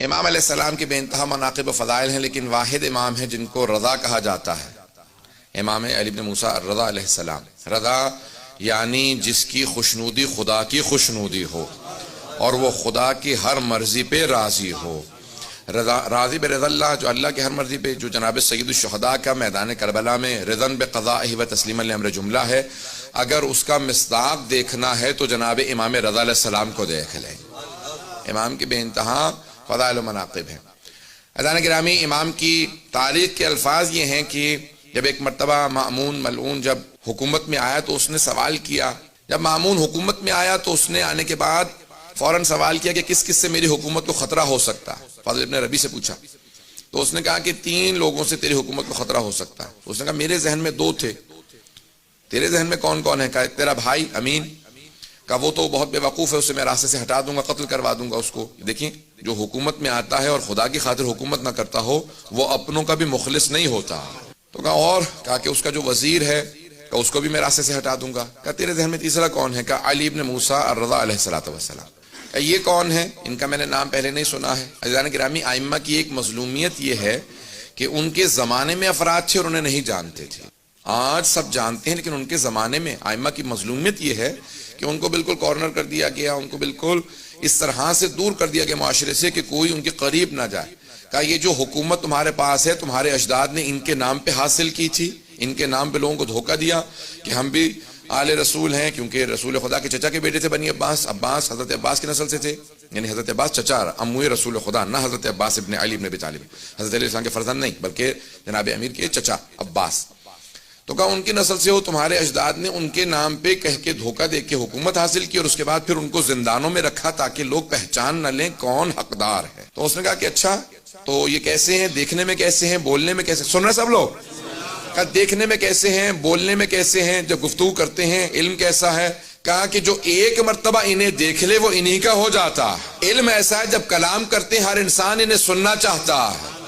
امام علیہ السلام کے بے انتہا مناقب و فضائل ہیں، لیکن واحد امام ہے جن کو رضا کہا جاتا ہے، امام علی بن موسیٰ الرضا علیہ السلام۔ رضا یعنی جس کی خوشنودی خدا کی خوشنودی ہو اور وہ خدا کی ہر مرضی پہ راضی ہو۔ راضی برضا اللہ، جو اللہ کی ہر مرضی پہ، جو جناب سید الشہداء کا میدان کربلا میں رضاً بقضائہ و تسلیما لامر جملہ ہے، اگر اس کا مصداق دیکھنا ہے تو جناب امام رضا علیہ السلام کو دیکھ لیں۔ امام کی بے انتہا فضائل و مناقب ہیں۔ عزیزان گرامی، امام کی تاریخ کے الفاظ یہ ہیں کہ جب ایک مرتبہ مأمون ملعون جب حکومت میں آیا تو اس نے سوال کیا، جب مأمون حکومت میں آیا تو اس نے آنے کے بعد فوراً سوال کیا کہ کس کس سے میری حکومت کو خطرہ ہو سکتا ہے۔ فضل ابن ربی سے پوچھا تو اس نے کہا کہ 3 لوگوں سے تیری حکومت کو خطرہ ہو سکتا ہے۔ اس نے کہا میرے ذہن میں 2 تھے، تیرے ذہن میں کون کون ہے؟ کہا تیرا بھائی امین، کہا وہ تو بہت بے وقوف ہے، اسے میں راستے سے ہٹا دوں گا، قتل کروا دوں گا اس کو۔ دیکھیں، جو حکومت میں آتا ہے اور خدا کی خاطر حکومت نہ کرتا ہو وہ اپنوں کا بھی مخلص نہیں ہوتا۔ تو کہا اور؟ کہا کہ اس کا جو وزیر ہے، کہا اس کو بھی میں راستے سے ہٹا دوں گا۔ کہا تیرے ذہن میں تیسرا کون ہے؟ کہا علی ابن موسیٰ الرضا علیہ السلام۔ یہ کون ہے؟ ان کا میں نے نام پہلے نہیں سنا ہے۔ عزیزان گرامی، ائمہ کی ایک مظلومیت یہ ہے کہ ان کے زمانے میں افراد تھے اور انہیں نہیں جانتے تھے۔ آج سب جانتے ہیں، لیکن ان کے زمانے میں ائمہ کی مظلومیت یہ ہے کہ ان کو بالکل کارنر کر دیا گیا، ان کو بالکل اس طرح سے دور کر دیا گیا معاشرے سے کہ کوئی ان کے قریب نہ جائے۔ کہا یہ جو حکومت تمہارے پاس ہے تمہارے اجداد نے ان کے نام پہ حاصل کی تھی، ان کے نام پہ لوگوں کو دھوکہ دیا کہ ہم بھی آل رسول ہیں، کیونکہ رسول خدا کے چچا کے بیٹے تھے بنی عباس، عباس حضرت عباس کی نسل سے تھے، یعنی حضرت عباس چچا اموی رسول خدا، نہ حضرت عباس ابن علی ابن ابی طالب، حضرت علیہ السلام کے فرزند نہیں بلکہ جناب امیر کے چچا عباس۔ تو کہا ان کی نسل سے ہو، تمہارے اجداد نے ان کے نام پہ کہہ کے دھوکہ دے کے حکومت حاصل کی اور اس کے بعد پھر ان کو زندانوں میں رکھا تاکہ لوگ پہچان نہ لیں کون حقدار ہے۔ تو اس نے کہا کہ اچھا تو یہ کیسے ہیں، دیکھنے میں کیسے ہیں، بولنے میں کیسے؟ سن رہے سب لوگ؟ کہا دیکھنے میں کیسے ہیں، بولنے میں کیسے ہیں، جب گفتگو کرتے ہیں علم کیسا ہے؟ کہا کہ جو ایک مرتبہ انہیں دیکھ لے وہ انہی کا ہو جاتا۔ علم ایسا ہے جب کلام کرتے ہیں ہر انسان انہیں سننا چاہتا ہے۔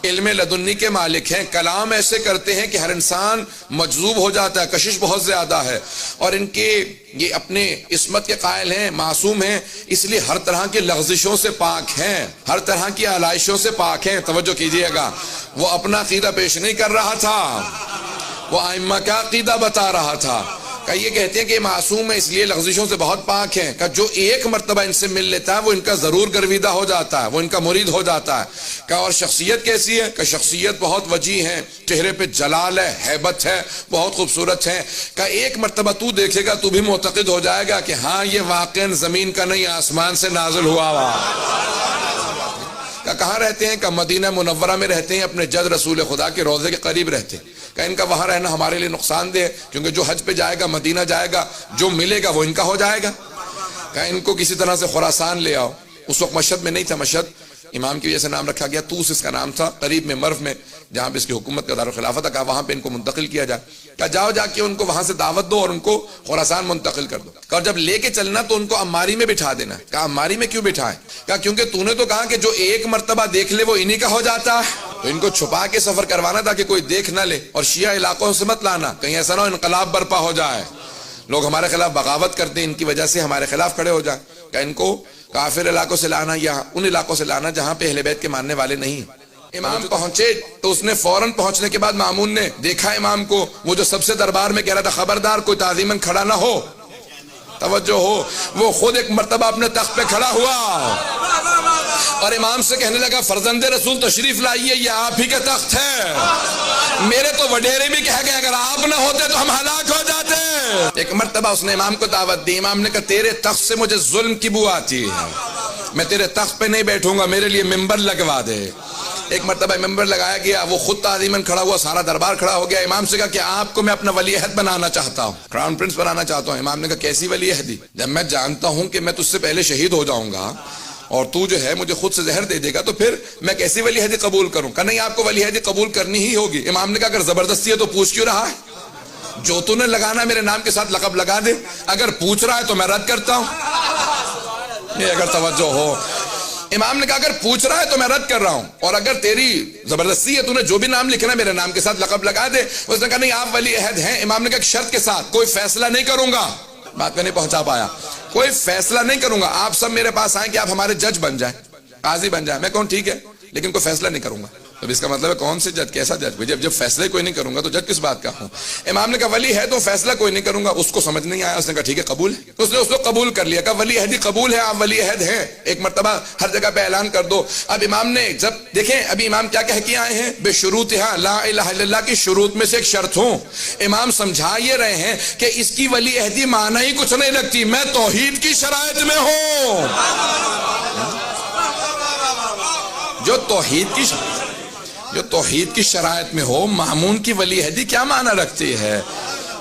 علم لدنی کے مالک ہیں، کلام ایسے کرتے ہیں کہ ہر انسان مجذوب ہو جاتا ہے، کشش بہت زیادہ ہے، اور ان کے یہ اپنے عصمت کے قائل ہیں، معصوم ہیں، اس لیے ہر طرح کی لغزشوں سے پاک ہیں، ہر طرح کی آلائشوں سے پاک ہیں۔ توجہ کیجئے گا، وہ اپنا عقیدہ پیش نہیں کر رہا تھا، وہ ائمہ کا عقیدہ بتا رہا تھا۔ کہ یہ کہتے ہیں کہ معصوم ہے اس لیے لغزشوں سے بہت پاک ہیں، کہ جو ایک مرتبہ ان سے مل لیتا ہے وہ ان کا ضرور گرویدہ ہو جاتا ہے، وہ ان کا مرید ہو جاتا ہے۔ کہ اور شخصیت کیسی ہے؟ کہ شخصیت بہت وجیح ہے، چہرے پہ جلال ہے، ہیبت ہے، بہت خوبصورت ہے۔ کہ ایک مرتبہ تو دیکھے گا تو بھی معتقد ہو جائے گا کہ ہاں یہ واقعاً زمین کا نہیں آسمان سے نازل ہوا ہوا۔ کہ کہاں رہتے ہیں؟ کہ مدینہ منورہ میں رہتے ہیں، اپنے جد رسول خدا کے روضے کے قریب رہتے ہیں۔ کہ ان کا وہاں رہنا ہمارے لیے نقصان دہ ہے، کیونکہ جو حج پہ جائے گا مدینہ جائے گا، جو ملے گا وہ ان کا ہو جائے گا۔ کہ ان کو کسی طرح سے خراسان لے آؤ۔ اس وقت مشہد میں نہیں تھا، مشہد امام کی وجہ سے نام رکھا گیا، توس اس کا نام تھا، قریب میں مرو میں جہاں پہ اس کی حکومت کا دارالخلافہ تھا۔ کہا وہاں پہ ان کو منتقل کیا جائے، کہ جاؤ جا کے ان کو وہاں سے دعوت دو اور ان کو خراسان منتقل کر دو، اور جب لے کے چلنا تو ان کو عماری میں بٹھا دینا۔ کہا عماری میں کیوں بٹھائیں؟ کہا کیونکہ تو نے تو کہا کہ جو ایک مرتبہ دیکھ لے وہ انہی کا ہو جاتا ہے، تو ان کو چھپا کے سفر کروانا تھا کہ کوئی دیکھ نہ لے، اور شیعہ علاقوں سے مت لانا، کہیں ایسا نہ ہو انقلاب برپا ہو جائے، لوگ ہمارے خلاف بغاوت کرتے ہیں، ان کی وجہ سے ہمارے خلاف کھڑے ہو جائیں۔ کہ ان کو کافر علاقوں سے لانا یا ان علاقوں سے لانا جہاں پہ اہل بیت کے ماننے والے نہیں۔ امام پہنچے تو اس نے فوراً پہنچنے کے بعد مامون نے دیکھا امام کو، وہ جو سب سے دربار میں کہہ رہا تھا خبردار کوئی تعظیماً کھڑا نہ ہو، توجہ ہو، وہ خود ایک مرتبہ اپنے تخت پہ کھڑا ہوا اور امام سے کہنے لگا فرزند رسول تشریف لائیے، یہ آپ ہی کے تخت ہے، میرے تو وڈیرے بھی کہہ گئے اگر آپ نہ ہوتے تو ہم ہلاک ہو جاتے۔ ایک مرتبہ اس نے امام کو دعوت دی، امام نے کہا تیرے تخت سے مجھے ظلم کی بو آتی ہے، میں تیرے تخت پہ نہیں بیٹھوں گا، میرے لیے ممبر لگوا دے۔ ایک مرتبہ ممبر لگایا گیا، وہ خود تعظیماً کھڑا ہوا، سارا دربار کھڑا ہو گیا۔ امام سے کہا کہ آپ کو میں اپنا ولی عہد بنانا چاہتا ہوں، کراؤن پرنس بنانا چاہتا ہوں۔ امام نے کہا کیسی ولی عہدی؟ جب میں جانتا ہوں کہ میں تجھ سے پہلے شہید ہو جاؤں گا اور تو جو ہے مجھے خود سے زہر دے دے گا تو پھر میں کیسی ولی عہدی قبول کروں؟ کہ نہیں آپ کو ولی عہدی قبول کرنی ہی ہوگی۔ امام نے کہا اگر زبردستی ہے تو پوچھ کیوں رہا ہے؟ جو تو نے لگانا میرے نام کے ساتھ لقب لگا دے، اگر پوچھ رہا ہے تو میں رد کرتا ہوں۔ یہ اگر توجہ ہو، امام نے کہا اگر پوچھ رہا ہے تو میں رد کر رہا ہوں، اور اگر تیری زبردستی ہے تو نے جو بھی نام لکھنا ہے میرے نام کے ساتھ لقب لگا دے۔ اس نے کہا نہیں آپ ولی عہد ہیں۔ امام نے کہا شرط کے ساتھ، کوئی فیصلہ نہیں کروں گا، بات میں نہیں پہنچا پایا، کوئی فیصلہ نہیں کروں گا، آپ سب میرے پاس آئیں کہ آپ ہمارے جج بن جائیں۔ قاضی بن جائے. میں کہوں ٹھیک ہے لیکن کوئی فیصلہ نہیں کروں گا. تو اس کا مطلب ہے کون سے جج, کیسا جج؟ جب فیصلے کوئی نہیں کروں گا تو جج کس بات کا ہوں؟ امام نے کہا ولی ہے تو فیصلہ کوئی نہیں کروں گا. اس کو سمجھ نہیں آیا, اس نے کہا ٹھیک ہے قبول ہے. اس نے اس کو قبول کر لیا, کہا ولی عہدی قبول ہے, آپ ولی عہد ہیں, ایک مرتبہ ہر جگہ پہ اعلان کر دو. اب امام نے جب دیکھیں, ابھی امام کیا کہہ کے آئے ہیں؟ بے شروطہا, لا الہ الا اللہ کی شروط میں سے ایک شرط ہوں. امام سمجھا یہ رہے ہیں کہ اس کی ولی عہدی معنی ہی کچھ نہیں رکھتی, میں توحید کی شرائط میں ہوں. جو توحید کی شرائط میں ہو, مامون کی ولی عہدی کیا معنی رکھتی ہے؟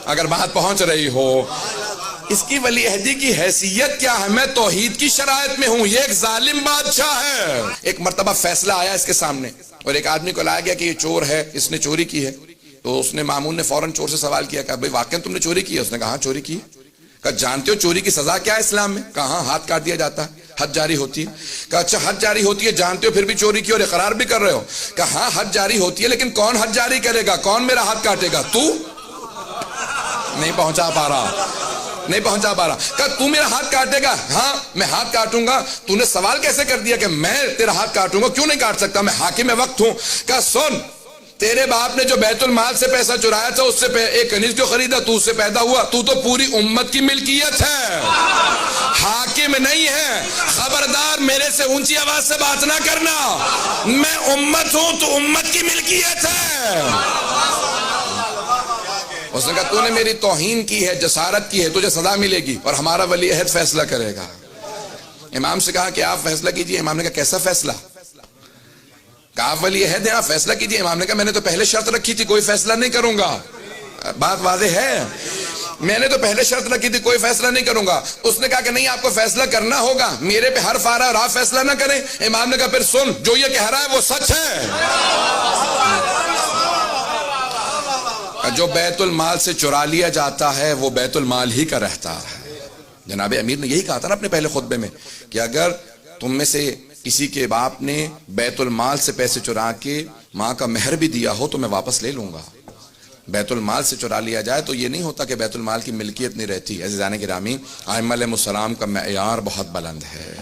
اگر بات پہنچ رہی ہو, اس کی ولی عہدی کی حیثیت کیا ہے؟ میں توحید کی شرائط میں ہوں. یہ ایک ظالم بادشاہ ہے. ایک مرتبہ فیصلہ آیا اس کے سامنے اور ایک آدمی کو لایا گیا کہ یہ چور ہے, اس نے چوری کی ہے. تو اس نے مامون نے فوراً چور سے سوال کیا کہ بھئی واقعا تم نے چوری کی ہے؟ اس نے کہا ہاں چوری کی ہے. کہا جانتے ہو چوری کی سزا کیا ہے اسلام میں؟ کہا ہاں ہاتھ کاٹ دیا جاتا ہے, حد جاری ہوتی ہے. کہا اچھا حد جاری ہوتی ہے, جانتے ہو پھر بھی چوری کی اور اقرار بھی کر رہے ہو؟ کہا ہاں حد جاری ہوتی ہے, لیکن کون حد جاری کرے گا, کون میرا ہاتھ کاٹے گا؟ تو نہیں پہنچا پا رہا. کہا تو میرا ہاتھ کاٹے گا؟ ہاں میں ہاتھ کاٹوں گا. تو نے سوال کیسے کر دیا کہ میں تیرا ہاتھ کاٹوں گا؟ کیوں نہیں کاٹ سکتا, میں حاکم وقت ہوں. کہا سن, تیرے باپ نے جو بیت المال سے پیسہ چرایا تھا اس سے ایک کنیز کو خریدا, تو اس سے پیدا ہوا, تو پوری امت کی ملکیت ہے, حاکم نہیں ہے. خبردار میرے سے اونچی آواز سے بات نہ کرنا, میں امت ہوں تو امت کی ملکیت ہے. اس نے کہا تو نے میری توہین کی ہے, جسارت کی ہے, تجھے سزا ملے گی اور ہمارا ولی عہد فیصلہ کرے گا. امام سے کہا کہ آپ فیصلہ کیجئے. امام نے کہا کیسا فیصلہ؟ کہا آپ ولی عہد ہیں, آپ فیصلہ کیجئے. امام نے کہا میں نے تو پہلے شرط رکھی تھی کوئی فیصلہ نہیں کروں گا. بات واضح ہے, میں نے تو پہلے شرط رکھی تھی کوئی فیصلہ نہیں کروں گا. اس نے کہا کہ نہیں آپ کو فیصلہ کرنا ہوگا, میرے پہ حرف آ رہا ہے اور آپ فیصلہ نہ کریں. امام نے کہا پھر سن, جو یہ کہہ رہا ہے وہ سچ ہے. جو بیت المال سے چرا لیا جاتا ہے وہ بیت المال ہی کا رہتا ہے. جناب امیر نے یہی کہا تھا نا اپنے پہلے خطبے میں کہ اگر تم میں سے کسی کے باپ نے بیت المال سے پیسے چرا کے ماں کا مہر بھی دیا ہو تو میں واپس لے لوں گا. بیت المال سے چرا لیا جائے تو یہ نہیں ہوتا کہ بیت المال کی ملکیت نہیں رہتی. عزیزان گرامی, ائمہ علیہم السلام کا معیار بہت بلند ہے.